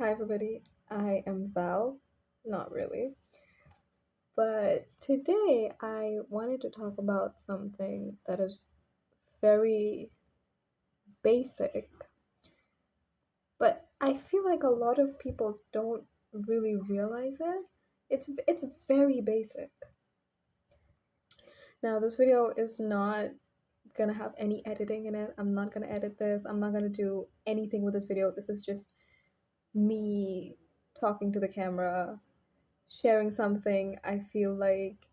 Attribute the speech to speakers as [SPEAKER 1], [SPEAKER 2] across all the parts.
[SPEAKER 1] Hi, everybody. I am Val. Not really. But today I wanted to talk about something that is very basic, but I feel like a lot of people don't really realize it. It's very basic. Now, this video is not gonna have any editing in it. I'm not gonna edit this. I'm not gonna do anything with this video. This is just me talking to the camera, sharing something I feel like,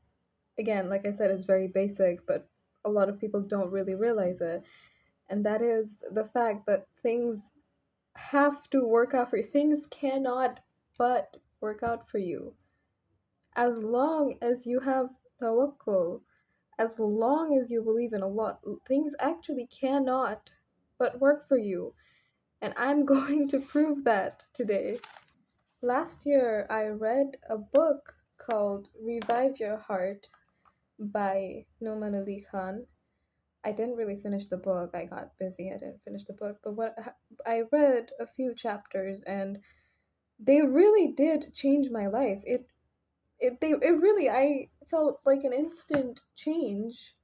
[SPEAKER 1] again, like I said, is very basic, but a lot of people don't really realize it. And that is the fact that things have to work out for you. Things cannot but work out for you. As long as you have tawakkul, as long as you believe in Allah, things actually cannot but work for you. And I'm going to prove that today. Last year, I read a book called Revive Your Heart by Noman Ali Khan. I didn't really finish the book. I got busy. I didn't finish the book. But I read a few chapters and they really did change my life. It really, I felt like an instant change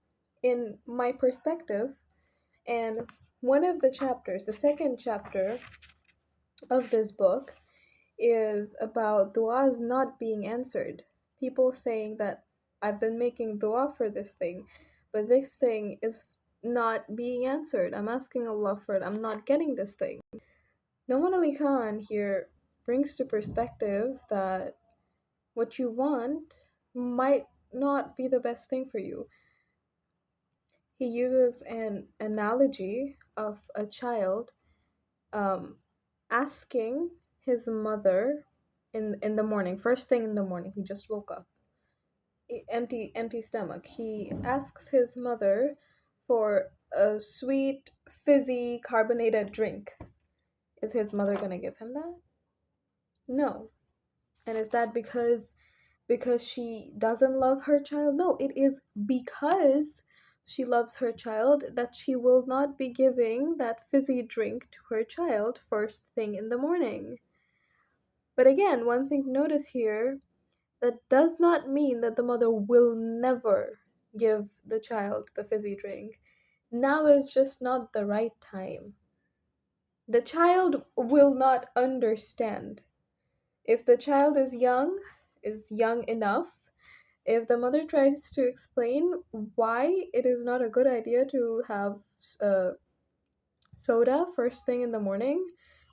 [SPEAKER 1] in my perspective. And one of the chapters, the second chapter of this book, is about du'as not being answered. People saying that I've been making dua for this thing, but this thing is not being answered. I'm asking Allah for it. I'm not getting this thing. Noman Ali Khan here brings to perspective that what you want might not be the best thing for you. He uses an analogy of a child um, asking his mother in the morning, first thing in the morning. He just woke up, empty stomach. He asks his mother for a sweet, fizzy, carbonated drink. Is his mother gonna give him that? No. And is that because she doesn't love her child? No, it is because she loves her child that she will not be giving that fizzy drink to her child first thing in the morning. But again, one thing to notice here, that does not mean that the mother will never give the child the fizzy drink. Now is just not the right time. The child will not understand. If the child is young enough, if the mother tries to explain why it is not a good idea to have soda first thing in the morning,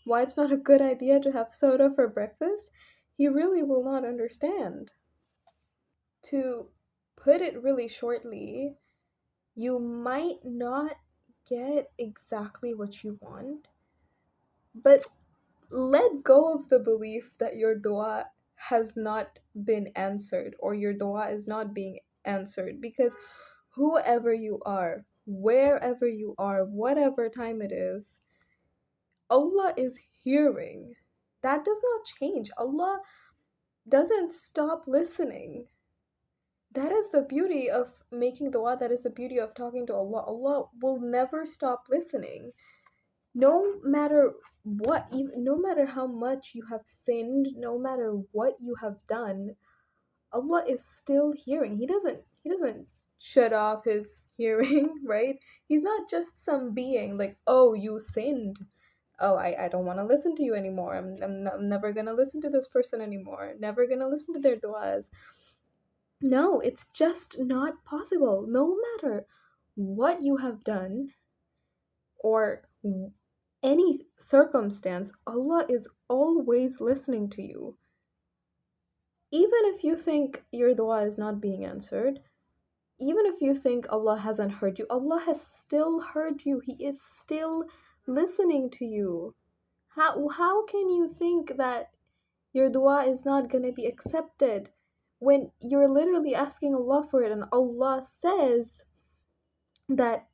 [SPEAKER 1] why it's not a good idea to have soda for breakfast, he really will not understand. To put it really shortly, you might not get exactly what you want, but let go of the belief that your dua has not been answered or your dua is not being answered, because whoever you are, wherever you are, whatever time it is, Allah is hearing. That does not change. Allah doesn't stop listening. That is the beauty of making dua. That is the beauty of talking to Allah. Allah will never stop listening. No matter what, even, no matter how much you have sinned, no matter what you have done, Allah is still hearing. He doesn't shut off his hearing, right? He's not just some being like, oh, you sinned. Oh, I don't want to listen to you anymore. I'm never going to listen to this person anymore. Never going to listen to their duas. No, it's just not possible. No matter what you have done or any circumstance, Allah is always listening to you. Even if you think your dua is not being answered, even if you think Allah hasn't heard you, Allah has still heard you. He is still listening to you. How can you think that your dua is not going to be accepted when you're literally asking Allah for it, and Allah says that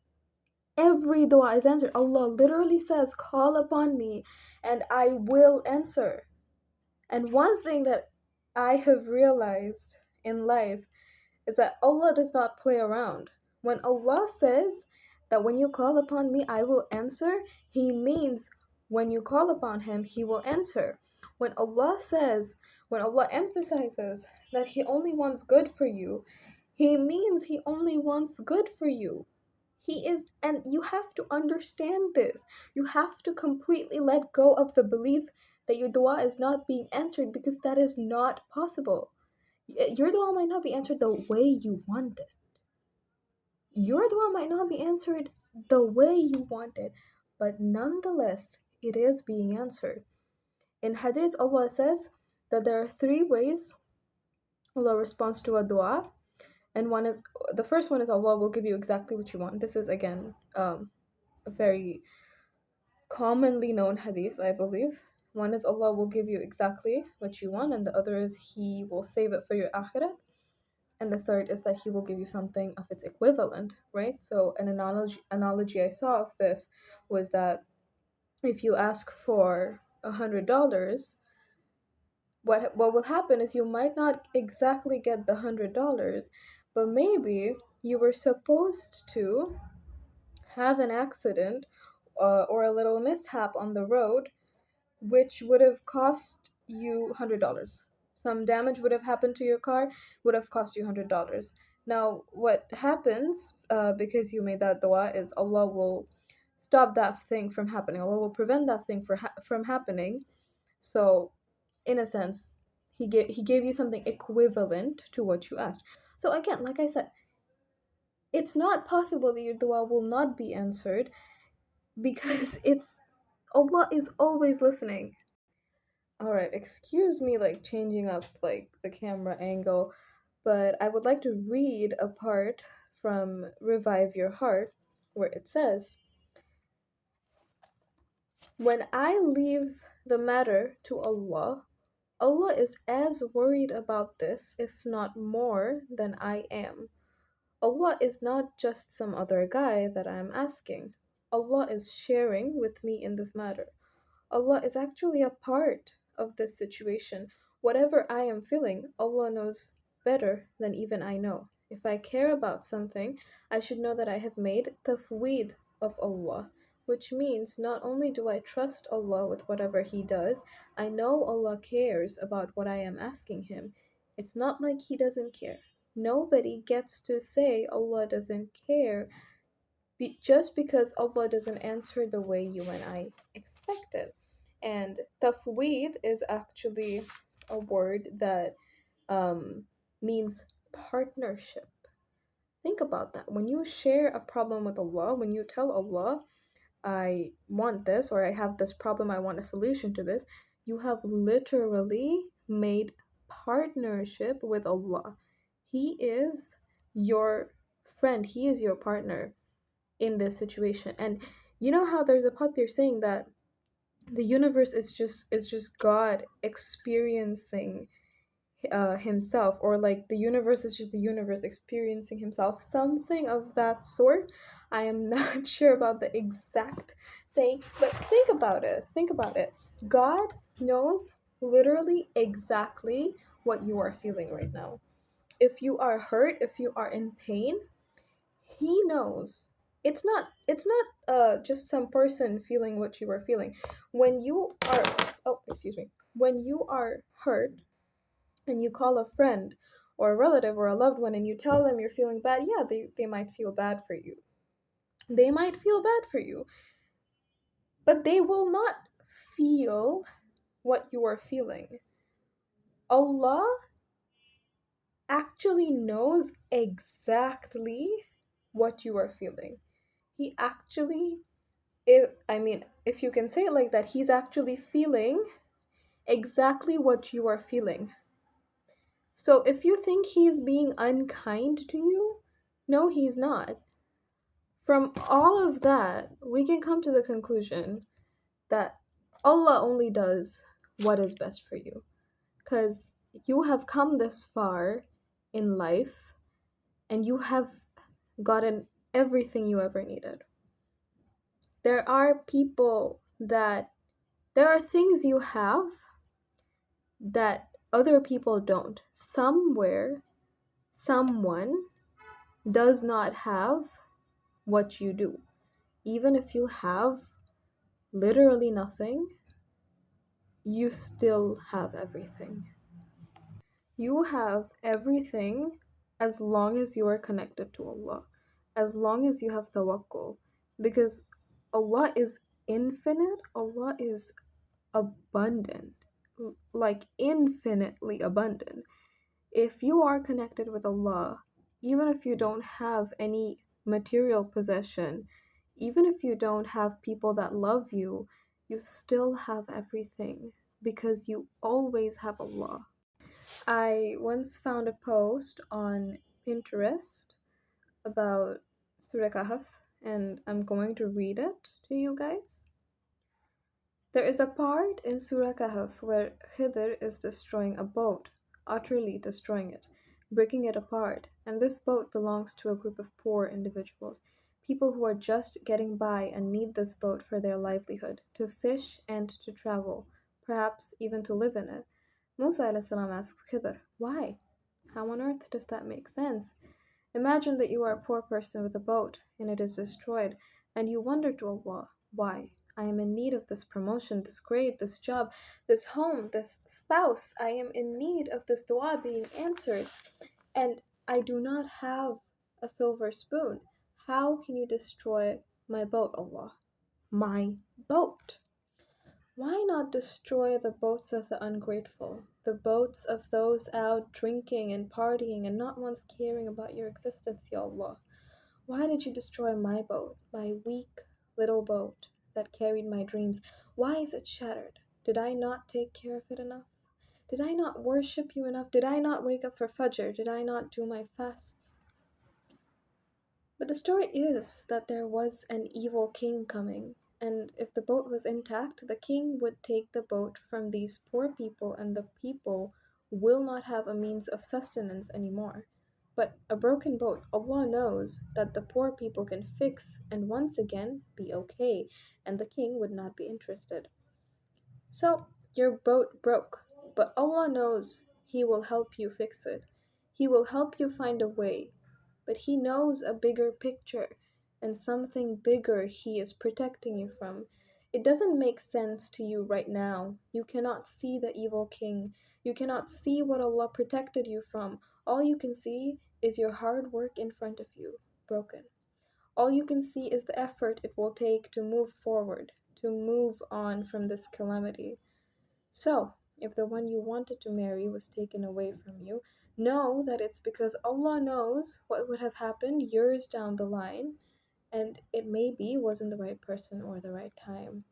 [SPEAKER 1] every dua is answered? Allah literally says, call upon me and I will answer. And one thing that I have realized in life is that Allah does not play around. When Allah says that when you call upon me, I will answer, He means When you call upon him, he will answer. When Allah says, when Allah emphasizes that he only wants good for you, he means he only wants good for you. He is, and you have to understand this. You have to completely let go of the belief that your dua is not being answered, because that is not possible. Your dua might not be answered the way you want it. Your dua might not be answered the way you want it, but nonetheless, it is being answered. In Hadith, Allah says that there are three ways Allah responds to a dua, and one is, the first one is Allah will give you exactly what you want. This is again a very commonly known hadith, I believe. One is Allah will give you exactly what you want, and the other is He will save it for your akhirat. And the third is that He will give you something of its equivalent, right? So an analogy I saw of this was that if you ask for $100, what will happen is you might not exactly get the $100, but maybe you were supposed to have an accident or a little mishap on the road, which would have cost you $100. Some damage would have happened to your car, would have cost you $100. Now, what happens because you made that dua is Allah will stop that thing from happening. Allah will prevent that thing from happening. So, in a sense, he gave you something equivalent to what you asked. So again, like I said, it's not possible that your dua will not be answered, because it's Allah is always listening. All right, excuse me, like changing up like the camera angle, but I would like to read a part from Revive Your Heart where it says, "When I leave the matter to Allah, Allah is as worried about this, if not more, than I am. Allah is not just some other guy that I am asking. Allah is sharing with me in this matter. Allah is actually a part of this situation. Whatever I am feeling, Allah knows better than even I know. If I care about something, I should know that I have made tafweed of Allah, which means not only do I trust Allah with whatever He does, I know Allah cares about what I am asking Him. It's not like He doesn't care. Nobody gets to say Allah doesn't care just because Allah doesn't answer the way you and I expected." And tafweed is actually a word that um, means partnership. Think about that. When you share a problem with Allah, when you tell Allah, I want this, or I have this problem, I want a solution to this, you have literally made partnership with Allah. He is your friend, He is your partner in this situation. And you know how there's a popular saying that the universe is just God experiencing himself, or like the universe is just the universe experiencing himself, something of that sort. I am not sure about the exact saying, but think about it. God knows literally exactly what you are feeling right now. If you are hurt, if you are in pain, He knows. It's not just some person feeling what you are feeling. When you are, oh, excuse me, when you are hurt and you call a friend or a relative or a loved one and you tell them you're feeling bad, yeah, they might feel bad for you. They might feel bad for you, but they will not feel what you are feeling. Allah actually knows exactly what you are feeling. He actually, if you can say it like that, He's actually feeling exactly what you are feeling. So if you think He's being unkind to you, no, He's not. From all of that, we can come to the conclusion that Allah only does what is best for you. Because you have come this far in life and you have gotten everything you ever needed. There are things you have that other people don't. Somewhere, someone does not have what you do. Even if you have literally nothing, you still have everything. You have everything as long as you are connected to Allah, as long as you have tawakkul. Because Allah is infinite, Allah is abundant, like infinitely abundant. If you are connected with Allah, even if you don't have any material possession, even if you don't have people that love you still have everything because you always have Allah. I once found a post on Pinterest about Surah Kahf, and I'm going to read it to you guys. There is a part in Surah Kahf where Khidr is destroying a boat, utterly destroying it, breaking it apart, and this boat belongs to a group of poor individuals, people who are just getting by and need this boat for their livelihood, to fish and to travel, perhaps even to live in it. Musa asks Khidr, why? How on earth does that make sense? Imagine that you are a poor person with a boat and it is destroyed, and you wonder to Allah, why? I am in need of this promotion, this grade, this job, this home, this spouse. I am in need of this dua being answered, and I do not have a silver spoon. How can you destroy my boat, Allah? My boat. Why not destroy the boats of the ungrateful, the boats of those out drinking and partying and not once caring about your existence, Ya Allah? Why did you destroy my boat, my weak little boat that carried my dreams? Why is it shattered? Did I not take care of it enough? Did I not worship you enough? Did I not wake up for Fajr? Did I not do my fasts? But the story is that there was an evil king coming, and if the boat was intact, the king would take the boat from these poor people, and the people will not have a means of sustenance anymore. But a broken boat, Allah knows that the poor people can fix and once again be okay, and the king would not be interested. So, your boat broke, but Allah knows He will help you fix it. He will help you find a way, but He knows a bigger picture and something bigger He is protecting you from. It doesn't make sense to you right now. You cannot see the evil king. You cannot see what Allah protected you from. All you can see is your hard work in front of you, broken. All you can see is the effort it will take to move forward, to move on from this calamity. So, if the one you wanted to marry was taken away from you, know that it's because Allah knows what would have happened years down the line, and it maybe wasn't the right person or the right time.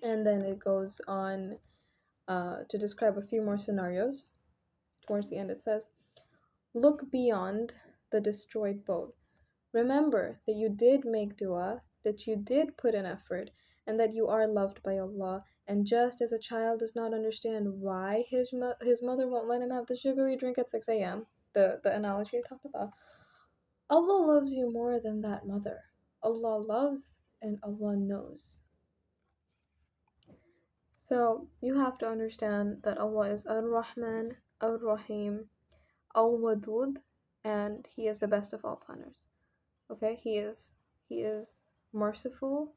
[SPEAKER 1] And then it goes on to describe a few more scenarios. Towards the end, it says, look beyond the destroyed boat. Remember that you did make dua, that you did put in effort, and that you are loved by Allah. And just as a child does not understand why his mother won't let him have the sugary drink at 6 a.m., the analogy I talked about, Allah loves you more than that mother. Allah loves and Allah knows. So you have to understand that Allah is Ar-Rahman, Ar-Rahim, Al-Wadud, and He is the best of all planners. Okay, he is merciful,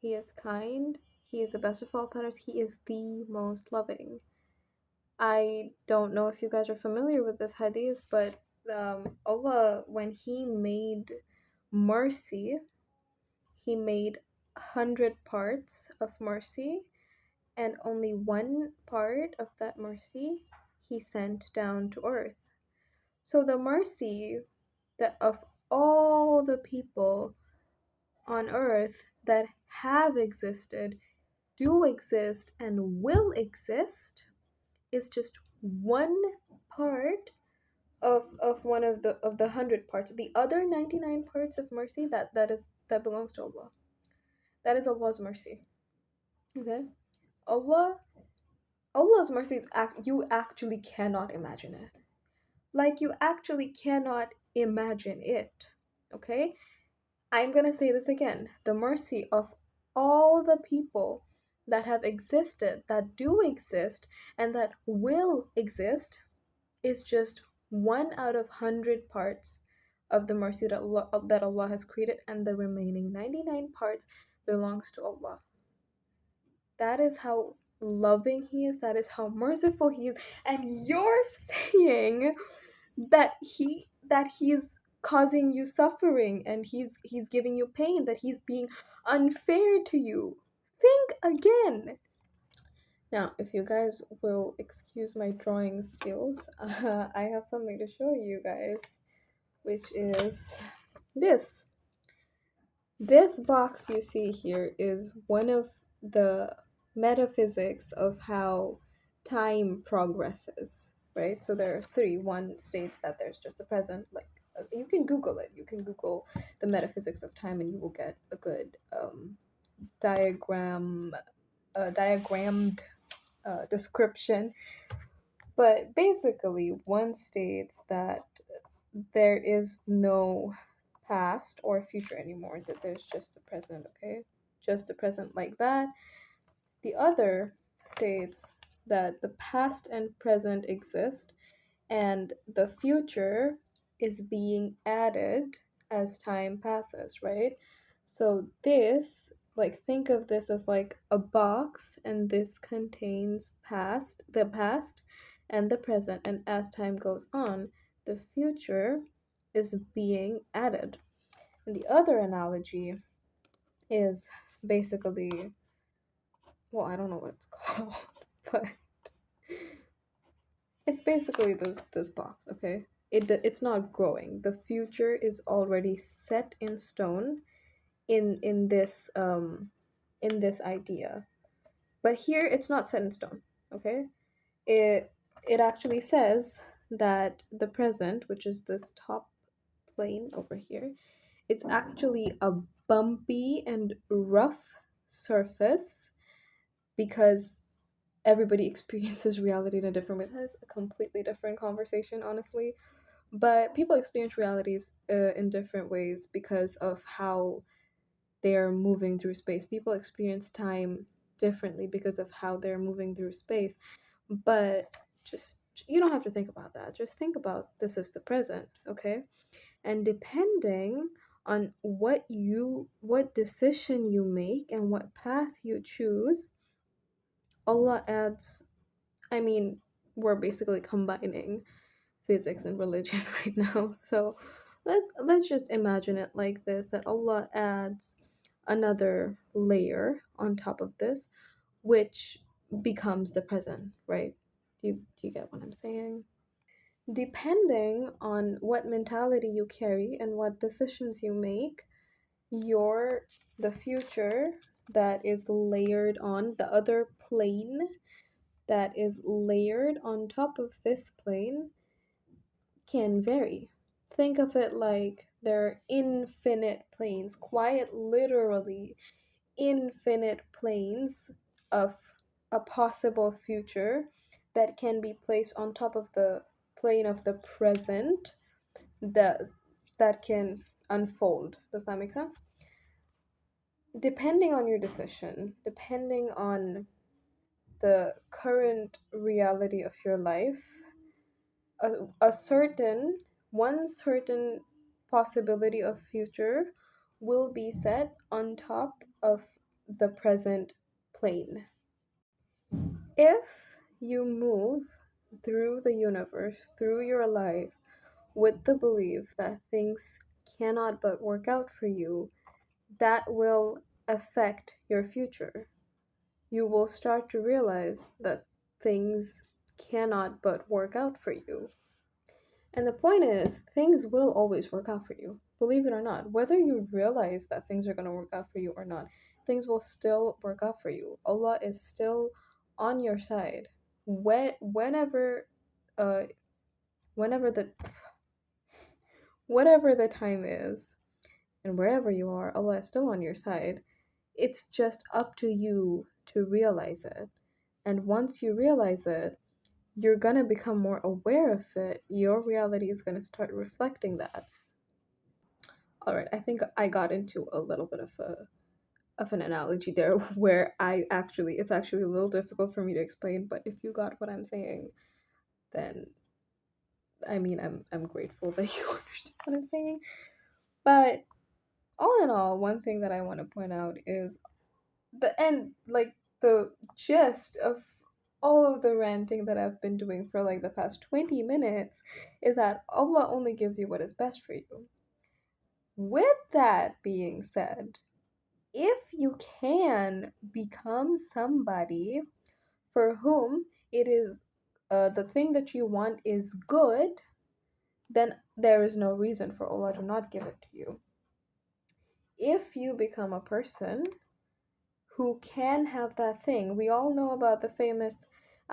[SPEAKER 1] he is kind, he is the best of all planners, he is the most loving. I don't know if you guys are familiar with this hadith, but Allah, when He made mercy, He made 100 parts of mercy, and only one part of that mercy He sent down to earth. So the mercy that of all the people on earth that have existed, do exist, and will exist is just one part of one of the 100 parts. The other 99 parts of mercy that belongs to Allah. That is Allah's mercy. Okay? Allah Allah's mercy is you actually cannot imagine it. Like you actually cannot imagine it. Okay? I'm going to say this again. The mercy of all the people that have existed, that do exist, and that will exist is just 1 out of 100 parts of the mercy that Allah has created, and the remaining 99 parts belongs to Allah. That is how loving he is. That is how merciful he is. And you're saying that he's causing you suffering, and he's giving you pain, that he's being unfair to you. Think again. Now, if you guys will excuse my drawing skills, I have something to show you guys, which is this. This box you see here is one of the metaphysics of how time progresses, right? So there are three. One states that there's just the present, like you can Google it. You can Google the metaphysics of time, and you will get a good diagram, diagrammed description. But basically, one states that there is no past or future anymore, that there's just the present, okay? Just the present, like that. The other states that the past and present exist, and the future is being added as time passes, right? So this, like, think of this as like a box, and this contains the past and the present, and as time goes on, the future is being added. And the other analogy is basically, well, I don't know what it's called, but it's basically this box, okay? It's not growing. The future is already set in stone in this idea. But here it's not set in stone, okay? It actually says that the present, which is this top plane over here, is actually a bumpy and rough surface, because everybody experiences reality in a different way. That is a completely different conversation, honestly. But people experience realities in different ways because of how they're moving through space. People experience time differently because of how they're moving through space. But just, you don't have to think about that. Just think about this is the present, okay? And depending on what decision you make and what path you choose, Allah adds, I mean, we're basically combining physics and religion right now. So let's just imagine it like this, that Allah adds another layer on top of this, which becomes the present, right? Do you get what I'm saying? Depending on what mentality you carry and what decisions you make, your the future that is layered on the other plane, that is layered on top of this plane, can vary. Think of it like there are infinite planes, quite literally infinite planes of a possible future that can be placed on top of the plane of the present, that that can unfold. Does that make sense? Depending on your decision, depending on the current reality of your life, a certain one certain possibility of future will be set on top of the present plane. If you move through the universe, through your life, with the belief that things cannot but work out for you, that will affect your future. You will start to realize that things cannot but work out for you. And the point is, things will always work out for you. Believe it or not, whether you realize that things are going to work out for you or not, things will still work out for you. Allah is still on your side. Whenever, uh, whenever the whatever the time is, and wherever you are, Allah is still on your side. It's just up to you to realize it. And once you realize it, you're gonna become more aware of it. Your reality is gonna start reflecting that. All right, I think I got into a little bit of an analogy there where it's actually a little difficult for me to explain, but if you got what I'm saying, then I mean I'm grateful that you understand what I'm saying. But all in all, one thing that I want to point out is the end, like the gist of all of the ranting that I've been doing for like the past 20 minutes is that Allah only gives you what is best for you. With that being said, if you can become somebody for whom it is the thing that you want is good, then there is no reason for Allah to not give it to you. If you become a person who can have that thing, we all know about the famous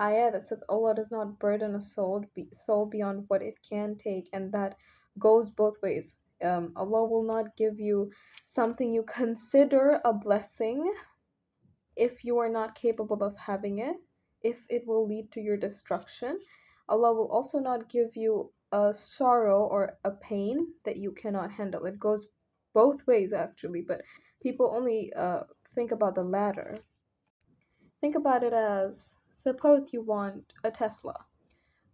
[SPEAKER 1] ayah that says Allah does not burden a soul beyond what it can take, and that goes both ways. Allah will not give you something you consider a blessing if you are not capable of having it, if it will lead to your destruction. Allah will also not give you a sorrow or a pain that you cannot handle. It goes both ways, actually, but people only think about the latter. Think about it as, suppose you want a Tesla,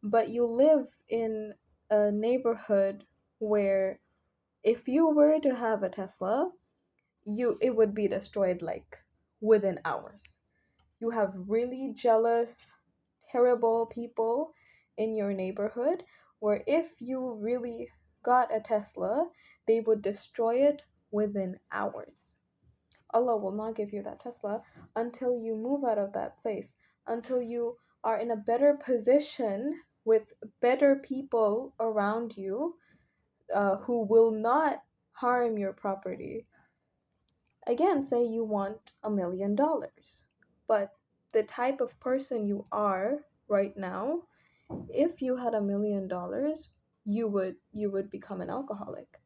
[SPEAKER 1] but you live in a neighborhood where if you were to have a Tesla, it would be destroyed like within hours. You have really jealous, terrible people in your neighborhood where if you really got a Tesla, they would destroy it within hours. Allah will not give you that Tesla until you move out of that place, until you are in a better position with better people around you who will not harm your property. Again, say you want $1 million, but the type of person you are right now, if you had $1 million, you would become an alcoholic.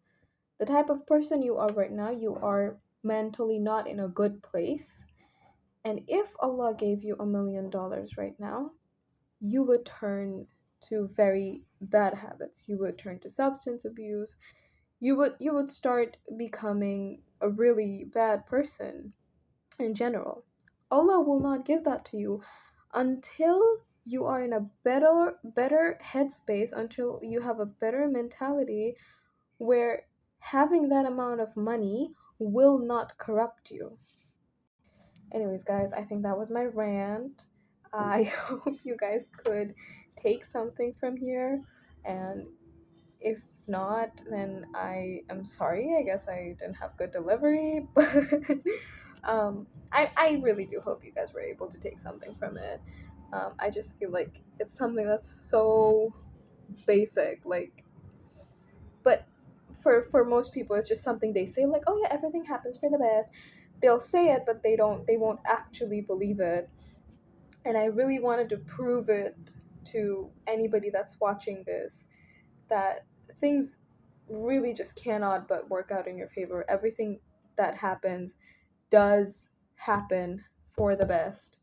[SPEAKER 1] The type of person you are right now, you are mentally not in a good place. And if Allah gave you $1 million right now, you would turn to very bad habits. You would turn to substance abuse. You would start becoming a really bad person in general. Allah will not give that to you until you are in a better headspace, until you have a better mentality where having that amount of money will not corrupt you. Anyways, guys, I think that was my rant. I hope you guys could take something from here, and if not, then I am sorry. I guess I didn't have good delivery, but I really do hope you guys were able to take something from it. I just feel like it's something that's so basic, like, but for most people, it's just something they say, like, oh yeah, everything happens for the best. They'll say it, but they won't actually believe it. And I really wanted to prove it to anybody that's watching this, that things really just cannot but work out in your favor. Everything that happens does happen for the best.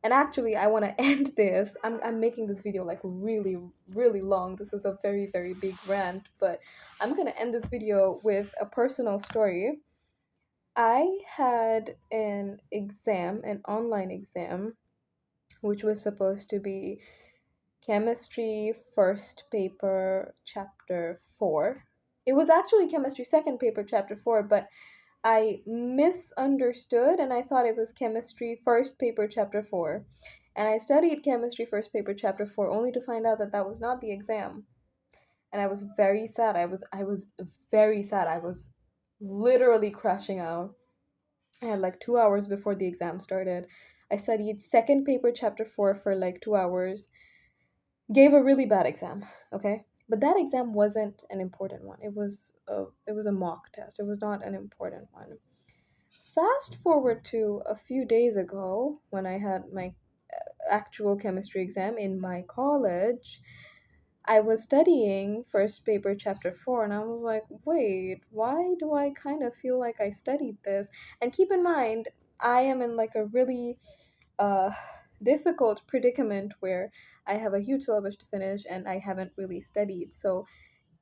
[SPEAKER 1] And actually, I want to end this. I'm making this video like really, really long. This is a very, very big rant, but I'm going to end this video with a personal story. I had an exam, an online exam, which was supposed to be chemistry first paper chapter 4. It was actually chemistry second paper chapter 4, but I misunderstood and I thought it was chemistry first paper chapter 4. And I studied chemistry first paper chapter 4 only to find out that that was not the exam. And I was very sad. I was very sad. I was literally crashing out. I had like 2 hours before the exam started. I studied second paper chapter 4 for like 2 hours. Gave a really bad exam, okay? But that exam wasn't an important one. It was a mock test. It was not an important one. Fast forward to a few days ago when I had my actual chemistry exam in my college. I was studying first paper chapter 4 and I was like, wait, why do I kind of feel like I studied this? And keep in mind, I am in like a really uh, difficult predicament where I have a huge syllabus to finish and I haven't really studied. So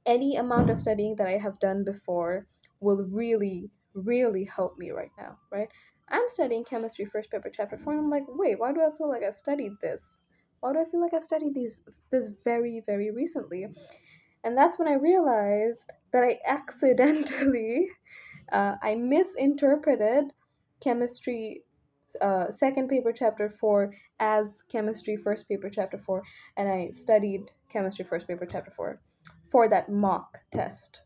[SPEAKER 1] any amount of studying that I have done before will really, really help me right now, right? I'm studying chemistry first paper chapter 4 and I'm like, wait, why do I feel like I've studied this? Why do I feel like I've studied this very, very recently? And that's when I realized that I accidentally I misinterpreted chemistry second paper chapter 4 as chemistry first paper chapter 4, and I studied chemistry first paper chapter 4 for that mock test.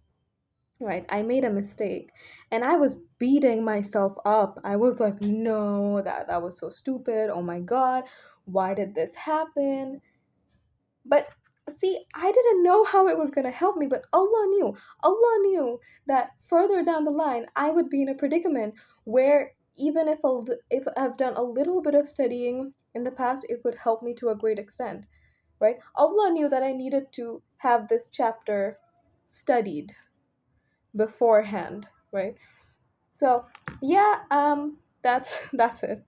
[SPEAKER 1] Right, I made a mistake and I was beating myself up. I was like, no, that was so stupid. Oh my god, why did this happen? But see, I didn't know how it was going to help me, but Allah knew. Allah knew that further down the line I would be in a predicament where even if I've done a little bit of studying in the past, it would help me to a great extent, right? Allah knew that I needed to have this chapter studied beforehand, right? So, yeah, that's that's it.